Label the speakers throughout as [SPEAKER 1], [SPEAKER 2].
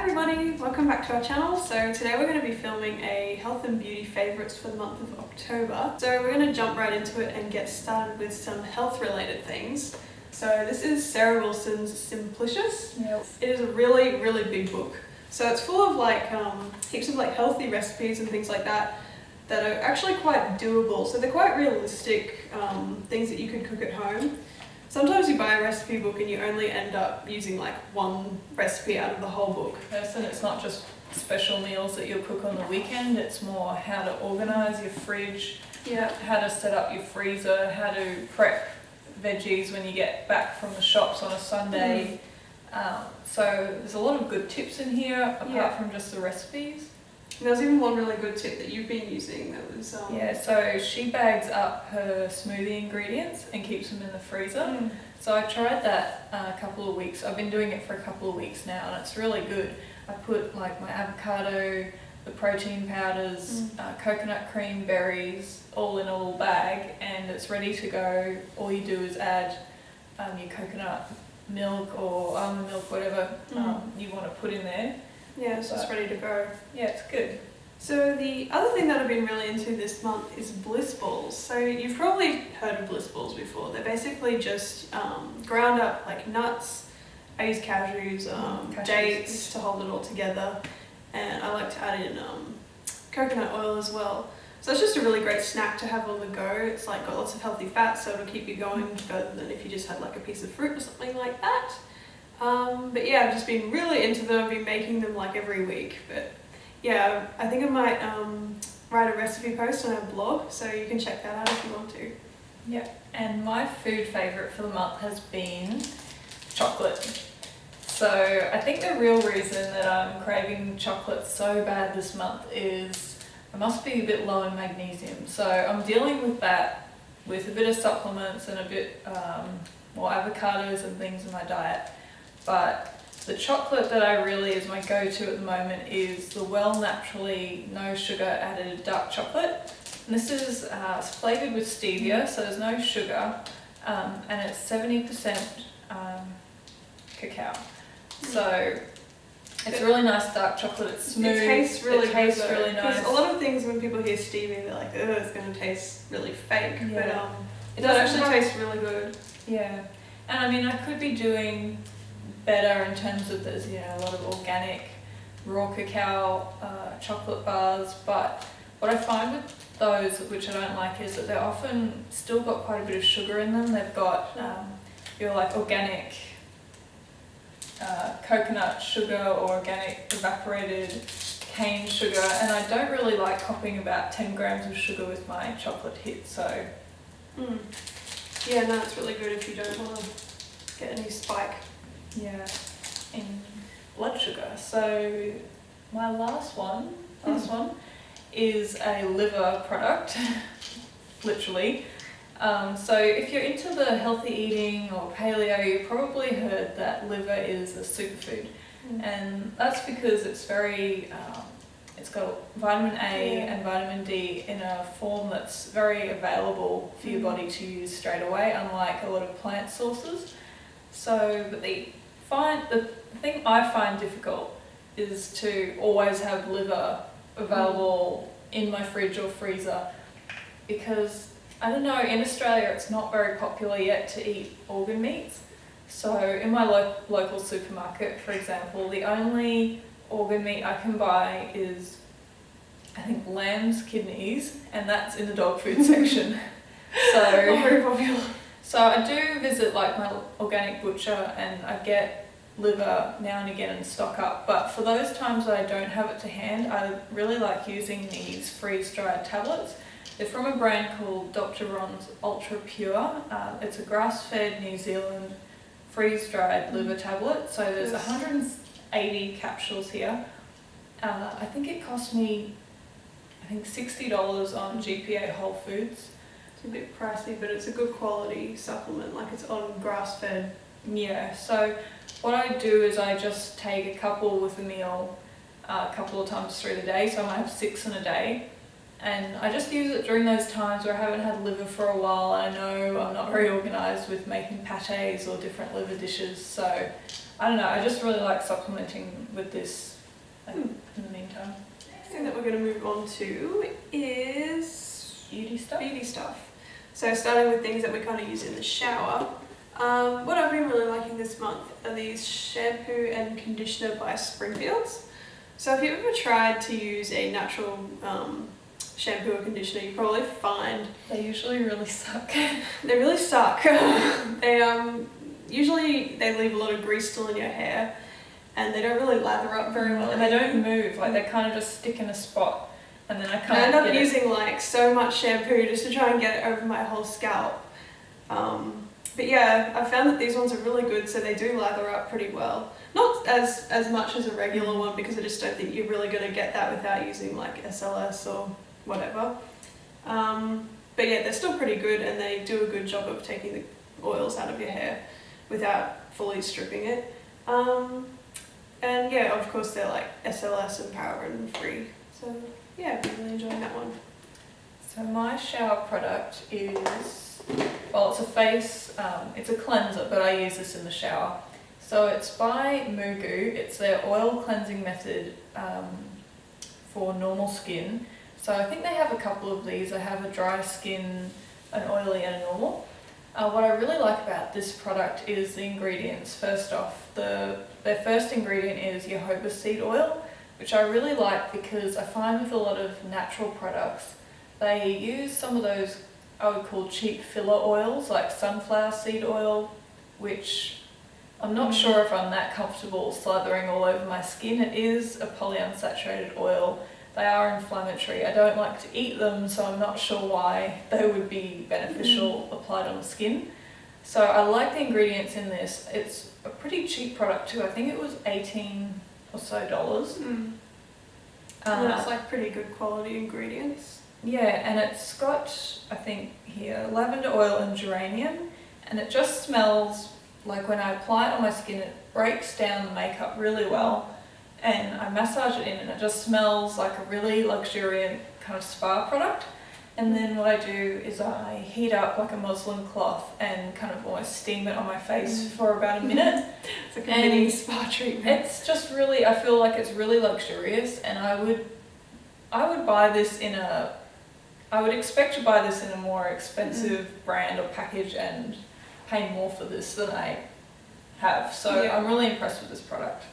[SPEAKER 1] everybody, welcome back to our channel. So today we're going to be filming a health and beauty favourites for the month of October. So we're going to jump right into it and get started with some health related things. So this is Sarah Wilson's Simplicious.
[SPEAKER 2] Yep.
[SPEAKER 1] It is a really big book. So it's full of like heaps of like healthy recipes and things like that that are actually quite doable. So they're quite realistic things that you could cook at home. Sometimes you buy a recipe book and you only end up using like one recipe out of the whole book.
[SPEAKER 2] Yes, and it's not just special meals that you'll cook on the weekend, it's more how to organise your fridge, how to set up your freezer, how to prep veggies when you get back from the shops on a Sunday. So there's a lot of good tips in here apart from just the recipes.
[SPEAKER 1] There's even one really good tip that you've been using that was...
[SPEAKER 2] so she bags up her smoothie ingredients and keeps them in the freezer. So I tried that a couple of weeks. I've been doing it for a couple of weeks now and it's really good. I put like my avocado, the protein powders, coconut cream, berries, all in a little bag and it's ready to go. All you do is add your coconut milk or almond milk, whatever you want to put in there.
[SPEAKER 1] Yeah, it's just ready to go.
[SPEAKER 2] Yeah, it's good.
[SPEAKER 1] So the other thing that I've been really into this month is bliss balls. So you've probably heard of bliss balls before. They're basically just ground up like nuts. I use cashews, dates to hold it all together, and I like to add in coconut oil as well. So it's just a really great snack to have on the go. It's like got lots of healthy fats, so it'll keep you going further than if you just had like a piece of fruit or something like that. But yeah, I've just been really into them. I've been making them like every week. But yeah, I think I might write a recipe post on our blog, so you can check that out if you want to.
[SPEAKER 2] Yeah, and my food favourite for the month has been chocolate. So I think the real reason that I'm craving chocolate so bad this month is I must be a bit low in magnesium. So I'm dealing with that with a bit of supplements and a bit more avocados and things in my diet. But the chocolate that I really is my go-to at the moment is the Well Naturally No Sugar Added Dark Chocolate. And this is flavoured with stevia, so there's no sugar, and it's 70% cacao. So it's a really nice dark chocolate, it's smooth,
[SPEAKER 1] it tastes really
[SPEAKER 2] nice.
[SPEAKER 1] Because a lot of things when people hear stevia, they're like, oh, it's going to taste really fake.
[SPEAKER 2] Yeah.
[SPEAKER 1] But it does actually taste really good.
[SPEAKER 2] Yeah, and I mean I could be doing better in terms of there's a lot of organic raw cacao chocolate bars, but what I find with those which I don't like is that they're often still got quite a bit of sugar in them. They've got your like organic coconut sugar or organic evaporated cane sugar, and I don't really like copping about 10 grams of sugar with my chocolate hit, so
[SPEAKER 1] yeah, no, it's really good if you don't want to get any spike
[SPEAKER 2] in blood sugar. So my last one is a liver product, literally. So if you're into the healthy eating or paleo, you probably heard that liver is a superfood, and that's because it's very it's got vitamin A and vitamin D in a form that's very available for your body to use straight away, unlike a lot of plant sources. So, but the thing I find difficult is to always have liver available in my fridge or freezer, because I don't know, in Australia it's not very popular yet to eat organ meats. So in my local supermarket, for example, the only organ meat I can buy is, I think, lamb's kidneys, and that's in the dog food section. So
[SPEAKER 1] not very popular.
[SPEAKER 2] So I do visit like my organic butcher and I get liver now and again and stock up, but for those times that I don't have it to hand, I really like using these freeze-dried tablets. They're from a brand called Dr. Ron's Ultra Pure. It's a grass-fed New Zealand freeze-dried liver tablet. So there's 180 capsules here. I think it cost me, $60 on GPA Whole Foods.
[SPEAKER 1] It's a bit pricey, but it's a good quality supplement, like it's on grass-fed.
[SPEAKER 2] Yeah, so what I do is I just take a couple with a meal a couple of times through the day, so I might have 6 in a day, And I just use it during those times where I haven't had liver for a while. I know I'm not very organised with making pâtés or different liver dishes, so I don't know, I just really like supplementing with this in the meantime.
[SPEAKER 1] Next thing that we're going to move on to is
[SPEAKER 2] Beauty stuff?
[SPEAKER 1] Beauty stuff. So starting with things that we kind of use in the shower. What I've been really liking this month are these shampoo and conditioner by Springfields. So if you've ever tried to use a natural shampoo or conditioner, you probably find
[SPEAKER 2] They usually really suck.
[SPEAKER 1] they really suck. They usually they leave a lot of grease still in your hair, and they don't really lather up very well.
[SPEAKER 2] And they don't move, like they kind of just stick in a spot, and then I can't
[SPEAKER 1] I end up
[SPEAKER 2] get
[SPEAKER 1] using like so much shampoo just to try and get it over my whole scalp. But yeah, I found that these ones are really good, so they do lather up pretty well. Not as much as a regular one, because I just don't think you're really going to get that without using like SLS or whatever. But yeah, they're still pretty good, and they do a good job of taking the oils out of your hair without fully stripping it. And yeah, of course they're like SLS and paraben free. So yeah, I've been really enjoying that one.
[SPEAKER 2] So my shower product is, well, it's a face, it's a cleanser, but I use this in the shower. So it's by Mugu. It's their oil cleansing method for normal skin. So I think they have a couple of these. They have a dry skin, an oily and a normal. What I really like about this product is the ingredients. First off, their first ingredient is jojoba seed oil, which I really like because I find with a lot of natural products, they use some of those I would call cheap filler oils like sunflower seed oil, which I'm not sure if I'm that comfortable slathering all over my skin. It is a polyunsaturated oil. They are inflammatory. I don't like to eat them, so I'm not sure why they would be beneficial applied on the skin. So I like the ingredients in this. It's a pretty cheap product too. I think it was $18 or so.
[SPEAKER 1] And it's like pretty good quality ingredients.
[SPEAKER 2] Yeah, and it's got, I think here, lavender oil and geranium, and it just smells like when I apply it on my skin, it breaks down the makeup really well, and I massage it in and it just smells like a really luxuriant kind of spa product. And then what I do is I heat up like a muslin cloth and kind of almost steam it on my face for about a minute.
[SPEAKER 1] It's like a mini spa treatment.
[SPEAKER 2] It's just really, I feel like it's really luxurious, and I would buy this I would expect to buy this in a more expensive brand or package and pay more for this than I have. So yeah. I'm really impressed with this product.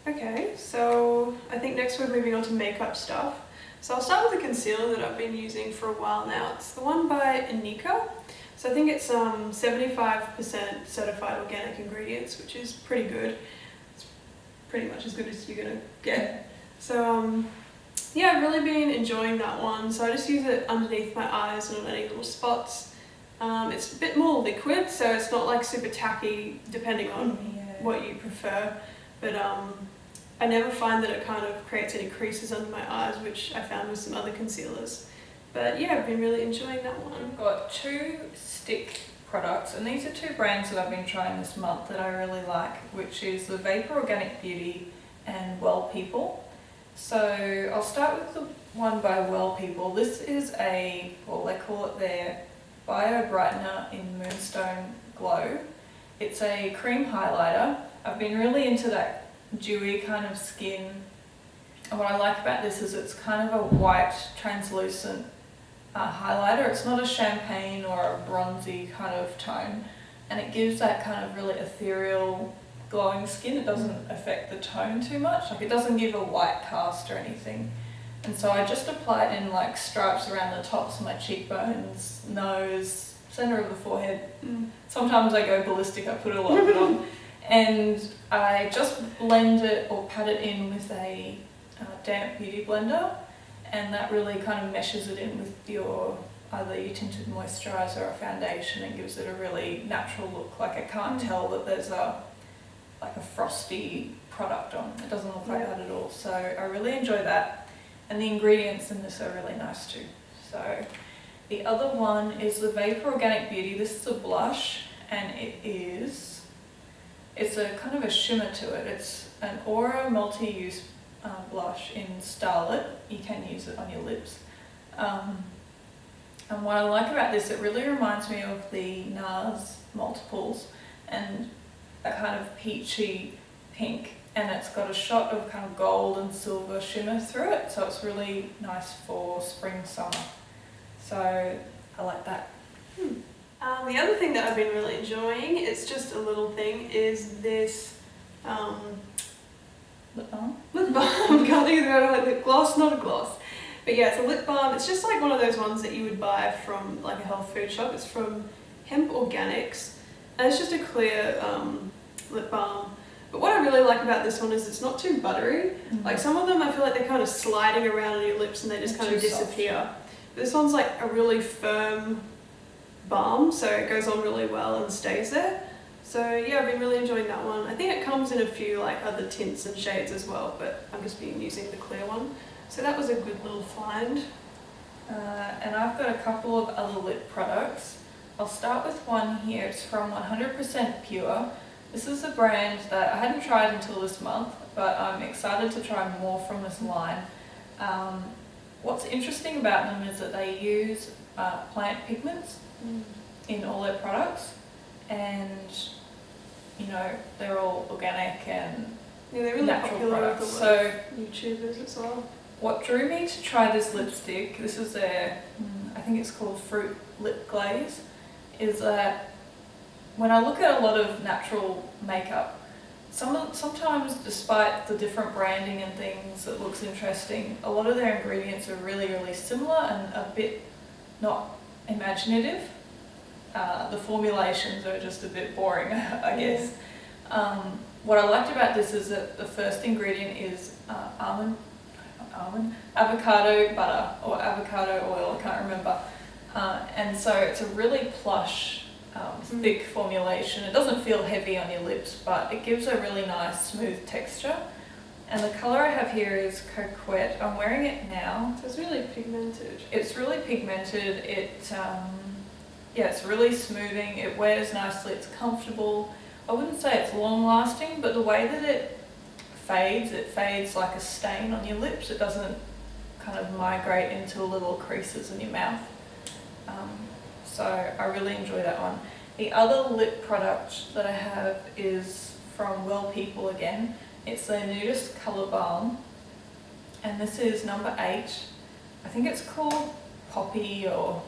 [SPEAKER 1] Okay, so I think next we're moving on to makeup stuff. So I'll start with the concealer that I've been using for a while now. It's the one by Inika. So I think it's 75% certified organic ingredients, which is pretty good. It's pretty much as good as you're gonna get. So yeah, I've really been enjoying that one. So I just use it underneath my eyes and on any little spots. It's a bit more liquid, so it's not like super tacky, depending on what you prefer. But I never find that it kind of creates any creases under my eyes, which I found with some other concealers. But yeah, I've been really enjoying that one.
[SPEAKER 2] I've got two stick products, and these are two brands that I've been trying this month that I really like, which is the Vapour Organic Beauty and Well People. So I'll start with the one by Well People. This is they call it their Bio Brightener in Moonstone Glow. It's a cream highlighter. I've been really into that dewy kind of skin, and what I like about this is it's kind of a white translucent highlighter. It's not a champagne or a bronzy kind of tone, and it gives that kind of really ethereal glowing skin. It doesn't affect the tone too much, like it doesn't give a white cast or anything. And so I just apply it in like stripes around the tops of my cheekbones, nose, center of the forehead. Sometimes I go ballistic, I put a lot of it on. And I just blend it or pat it in with a damp beauty blender, and that really kind of meshes it in with either your tinted moisturiser or foundation, and gives it a really natural look. Like I can't tell that there's a frosty product on. It doesn't look like that at all. So I really enjoy that. And the ingredients in this are really nice too. So the other one is the Vapour Organic Beauty. This is a blush, and it's a kind of a shimmer to it. It's an Aura multi-use blush in Starlet. You can use it on your lips. And what I like about this, it really reminds me of the NARS multiples and a kind of peachy pink, and it's got a shot of kind of gold and silver shimmer through it, so it's really nice for spring, summer. So I like that.
[SPEAKER 1] The other thing that I've been really enjoying, it's just a little thing, is this
[SPEAKER 2] Lip balm?
[SPEAKER 1] lip balm. Can't think of the word, like lip gloss, not a gloss. But yeah, it's a lip balm. It's just like one of those ones that you would buy from like a health food shop. It's from Hemp Organics, and it's just a clear lip balm. But what I really like about this one is it's not too buttery. Like some of them I feel like they're kind of sliding around on your lips and they just kind of disappear. But this one's like a really firm balm, so it goes on really well and stays there. So yeah, I've been really enjoying that one. I think it comes in a few like other tints and shades as well, but I've just been using the clear one. So that was a good little find.
[SPEAKER 2] And I've got a couple of other lip products. I'll start with one here. It's from 100% Pure. This is a brand that I hadn't tried until this month, but I'm excited to try more from this line. What's interesting about them is that they use plant pigments in all their products, and you know, they're all organic and
[SPEAKER 1] yeah, they're really
[SPEAKER 2] natural
[SPEAKER 1] popular
[SPEAKER 2] products.
[SPEAKER 1] with
[SPEAKER 2] So
[SPEAKER 1] YouTubers as well.
[SPEAKER 2] what drew me to try this lipstick, this is their, I think it's called Pure Lip Glaze, is that when I look at a lot of natural makeup, sometimes despite the different branding and things that looks interesting, a lot of their ingredients are really, really similar and a bit not imaginative. The formulations are just a bit boring, I guess. What I liked about this is that the first ingredient is avocado butter or avocado oil, I can't remember. And so it's a really plush, thick formulation. It doesn't feel heavy on your lips, but it gives a really nice smooth texture. And the colour I have here is Coquette. I'm wearing it now.
[SPEAKER 1] So it's really pigmented.
[SPEAKER 2] It's really pigmented. Yeah, it's really smoothing. It wears nicely. It's comfortable. I wouldn't say it's long lasting, but the way that it fades like a stain on your lips. It doesn't kind of migrate into little creases in your mouth. So I really enjoy that one. The other lip product that I have is from W3LL People again. It's their Nudist Colour Balm, and this is number 8. I think it's called Poppy or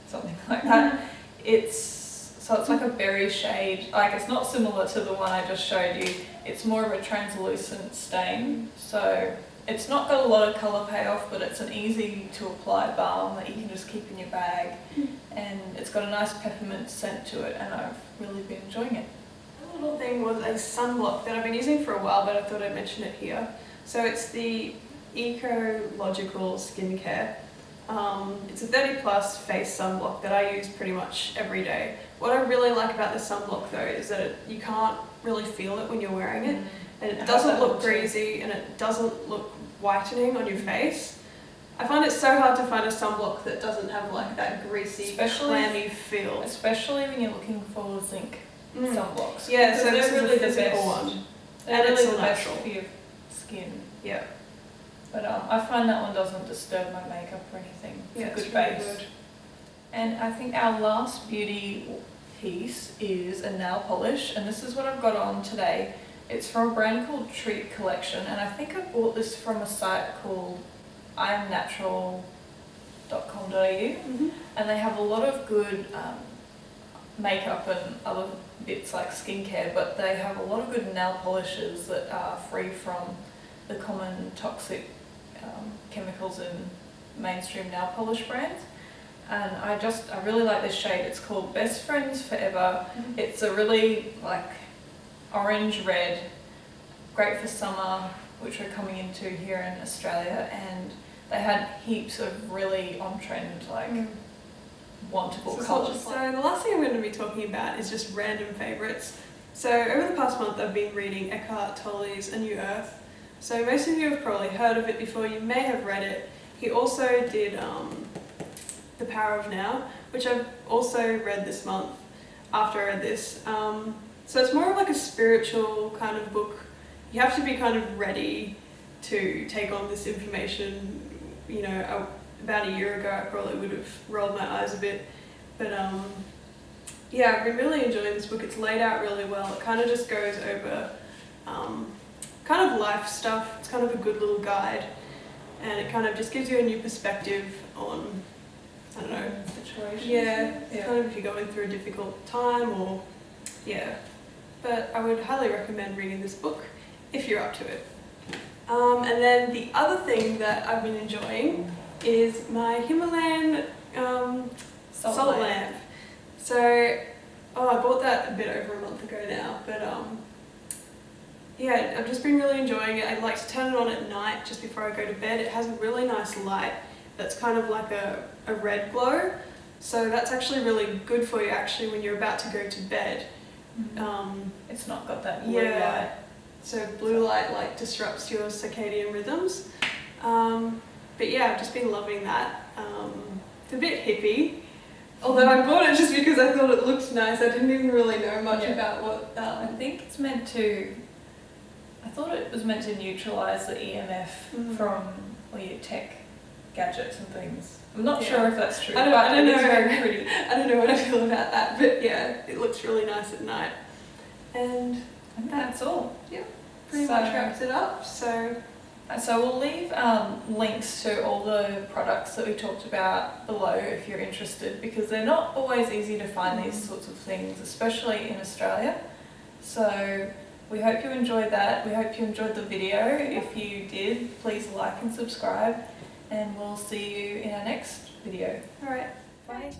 [SPEAKER 2] something like that. It's like a berry shade. Like, it's not similar to the one I just showed you. It's more of a translucent stain. So it's not got a lot of colour payoff, but it's an easy to apply balm that you can just keep in your bag. And it's got a nice peppermint scent to it, and I've really been enjoying it.
[SPEAKER 1] A little thing was a sunblock that I've been using for a while, but I thought I'd mention it here. So it's the Ecological Skincare. It's a 30 plus face sunblock that I use pretty much every day. What I really like about this sunblock though is that you can't really feel it when you're wearing it, and it doesn't look greasy and it doesn't look whitening on your face. I find it so hard to find a sunblock that doesn't have like that greasy, clammy feel.
[SPEAKER 2] Especially when you're looking for zinc sunblocks.
[SPEAKER 1] Yeah, so this is
[SPEAKER 2] really
[SPEAKER 1] a physical one.
[SPEAKER 2] They're
[SPEAKER 1] And
[SPEAKER 2] really
[SPEAKER 1] it's
[SPEAKER 2] the
[SPEAKER 1] all
[SPEAKER 2] best
[SPEAKER 1] natural.
[SPEAKER 2] for your skin.
[SPEAKER 1] Yeah.
[SPEAKER 2] But I find that one doesn't disturb my makeup or anything. It's
[SPEAKER 1] Yeah,
[SPEAKER 2] a good
[SPEAKER 1] it's really
[SPEAKER 2] base.
[SPEAKER 1] good.
[SPEAKER 2] And I think our last beauty piece is a nail polish, and this is what I've got on today. It's from a brand called Treet collection, and I think I bought this from a site called imnatural.com.au, and they have a lot of good makeup and other bits like skincare, but they have a lot of good nail polishes that are free from the common toxic chemicals in mainstream nail polish brands. And I really like this shade. It's called Best Friends Forever. It's a really like orange red, great for summer, which we're coming into here in Australia, and they had heaps of really on trend like wantable colours.
[SPEAKER 1] So the last thing I'm going to be talking about is just random favourites. So over the past month I've been reading Eckhart Tolle's A New Earth. So most of you have probably heard of it before, you may have read it. He also did The Power of Now, which I've also read this month after I read this. So it's more of like a spiritual kind of book. You have to be kind of ready to take on this information, you know, about a year ago, I probably would have rolled my eyes a bit. But yeah, I've been really enjoying this book. It's laid out really well. It kind of just goes over kind of life stuff. It's kind of a good little guide, and it kind of just gives you a new perspective on, I don't know,
[SPEAKER 2] Situations.
[SPEAKER 1] yeah, kind of if you're going through a difficult time or, yeah. But I would highly recommend reading this book if you're up to it. And then the other thing that I've been enjoying is my Himalayan salt lamp. So, I bought that a bit over a month ago now, but yeah, I've just been really enjoying it. I like to turn it on at night just before I go to bed. It has a really nice light that's kind of like a red glow. So that's actually really good for you actually when you're about to go to bed.
[SPEAKER 2] It's not got that blue light.
[SPEAKER 1] So blue light like disrupts your circadian rhythms. But yeah, I've just been loving that. It's a bit hippie. Although I bought it just because I thought it looked nice. I didn't even really know much about what...
[SPEAKER 2] I think it's meant to... I thought it was meant to neutralise the EMF from all your tech gadgets and things. I'm not sure if that's true.
[SPEAKER 1] I don't know.
[SPEAKER 2] It's very pretty.
[SPEAKER 1] I don't know what I feel about that, but yeah, it looks really nice at night. And
[SPEAKER 2] that's all.
[SPEAKER 1] Yeah, pretty much wraps it up. So
[SPEAKER 2] we'll leave links to all the products that we talked about below if you're interested, because they're not always easy to find these sorts of things, especially in Australia. So we hope you enjoyed that. We hope you enjoyed the video. If you did, please like and subscribe, and we'll see you in our next video.
[SPEAKER 1] Alright,
[SPEAKER 2] bye.